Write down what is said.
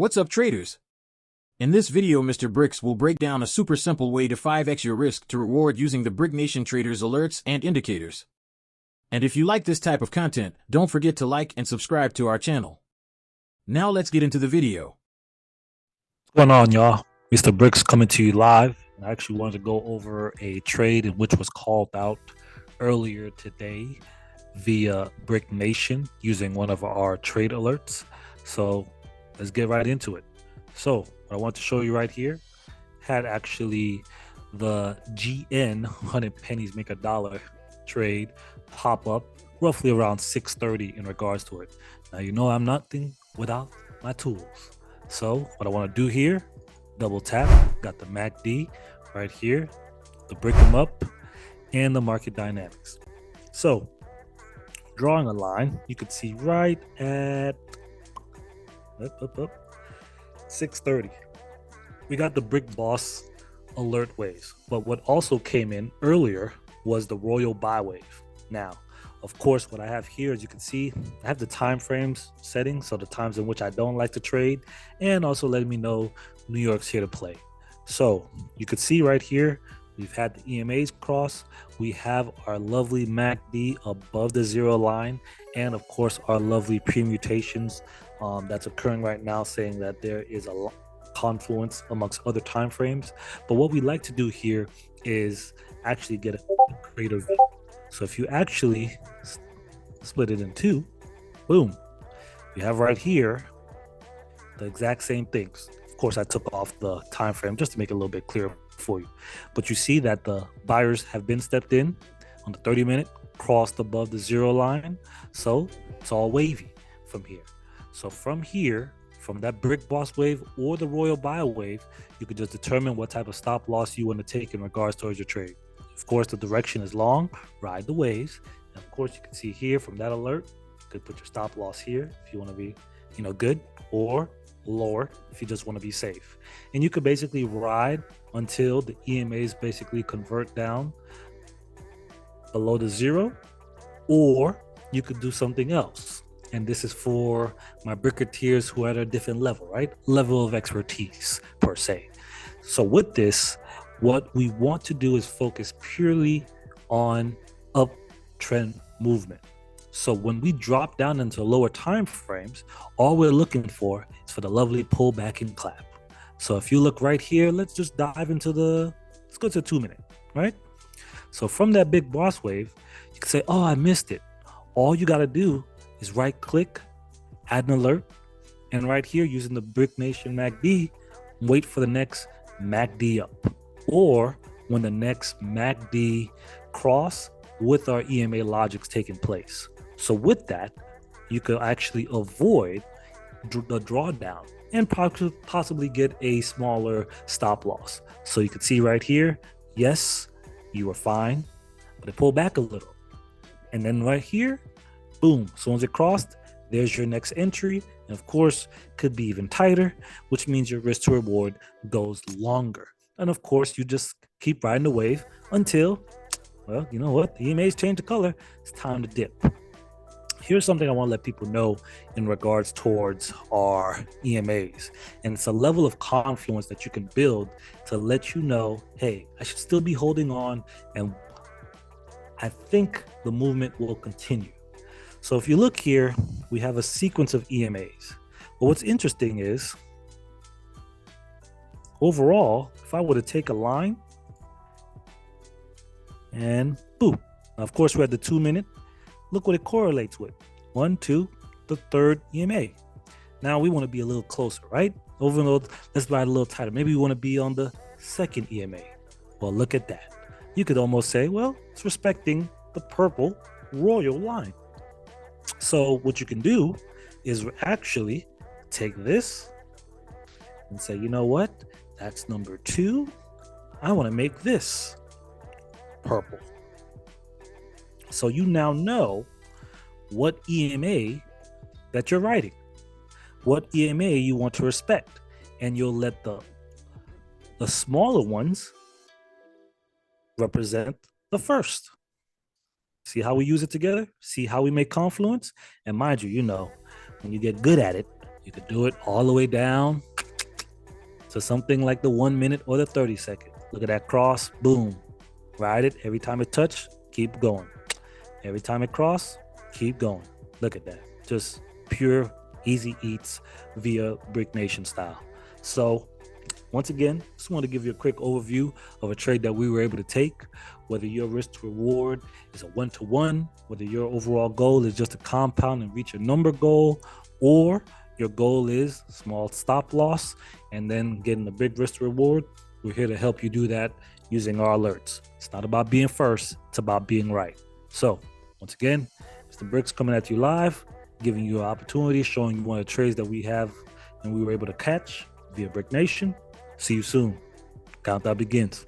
What's up, traders? In this video, Mr. Bricks will break down a super simple way to 5x your risk to reward using the Brick Nation Traders alerts and indicators. And if you like this type of content, don't forget to like and subscribe to our channel. Now let's get into the video. What's going on, y'all? Mr. Bricks coming to you live. I actually wanted to go over a trade in which was called out earlier today via Brick Nation using one of our trade alerts. So let's get right into it. So what I want to show you right here had actually the GN 100 pennies make a dollar trade pop up roughly around 6:30 in regards to it. Now, you know, I'm nothing without my tools. So what I want to do here, double tap, got the MACD right here, the break them up, and the market dynamics. So drawing a line, you could see right at 6:30. We got the Brick Boss alert waves, but what also came in earlier was the Royal Buy wave. Now, of course, what I have here, as you can see, I have the time frames setting, so the times in which I don't like to trade, and also letting me know New York's here to play. So you could see right here, we've had the EMAs cross, we have our lovely MACD above the zero line, and of course our lovely permutations that's occurring right now, saying that there is a confluence amongst other time frames. But what we like to do here is actually get a greater view. So if you actually split it in two, boom, you have right here the exact same things. Of course, I took off the time frame just to make it a little bit clearer for you. But you see that the buyers have been stepped in on the 30-minute, crossed above the zero line. So it's all wavy from here. So from here, from that Brick Boss wave or the Royal Buy wave, you can just determine what type of stop loss you want to take in regards towards your trade. Of course, the direction is long, ride the waves. And of course, you can see here from that alert, you could put your stop loss here if you want to be, good, or lower if you just want to be safe. And you could basically ride until the EMAs basically convert down below the zero, or you could do something else. And this is for my bricketeers who are at a different level, right? Level of expertise per se. So with this, what we want to do is focus purely on uptrend movement. So when we drop down into lower time frames, all we're looking for is for the lovely pullback and clap. So if you look right here, let's just dive into let's go to 2-minute, right? So from that Big Boss wave, you can say, oh, I missed it. All you got to do is right click, add an alert, and right here using the Brick Nation MACD, wait for the next MACD up, or when the next MACD cross with our EMA logics taking place. So with that, you could actually avoid the drawdown and possibly get a smaller stop loss. So you can see right here, yes, you were fine, but it pulled back a little. And then right here, boom, as soon as it crossed, there's your next entry. And of course, could be even tighter, which means your risk to reward goes longer. And of course, you just keep riding the wave until, well, you know what? The EMAs change the color. It's time to dip. Here's something I want to let people know in regards towards our EMAs. And it's a level of confluence that you can build to let you know, hey, I should still be holding on. And I think the movement will continue. So if you look here, we have a sequence of EMAs. But what's interesting is, overall, if I were to take a line and boom, now of course we had the 2-minute, look what it correlates with. 1, 2, the third EMA. Now we want to be a little closer, right? Let's ride a little tighter. Maybe we want to be on the second EMA. Well, look at that. You could almost say, well, it's respecting the purple royal line. So what you can do is actually take this and say, you know what? That's number 2. I want to make this purple. So you now know what EMA that you're writing, what EMA you want to respect, and you'll let the smaller ones represent the first. See how we use it together? See how we make confluence? And mind you, when you get good at it, You could do it all the way down to something like the 1 minute or the 30 second. Look at that cross, boom. Ride it. Every time it touch, keep going. Every time it cross, keep going. Look at that. Just pure easy eats via Brick Nation style. So once again, just want to give you a quick overview of a trade that we were able to take. Whether your risk to reward is a 1-to-1, whether your overall goal is just to compound and reach a number goal, or your goal is small stop loss and then getting a big risk to reward, we're here to help you do that using our alerts. It's not about being first, it's about being right. So once again, Mr. Bricks coming at you live, giving you an opportunity, showing you one of the trades that we have and we were able to catch via Brick Nation. See you soon. Countdown begins.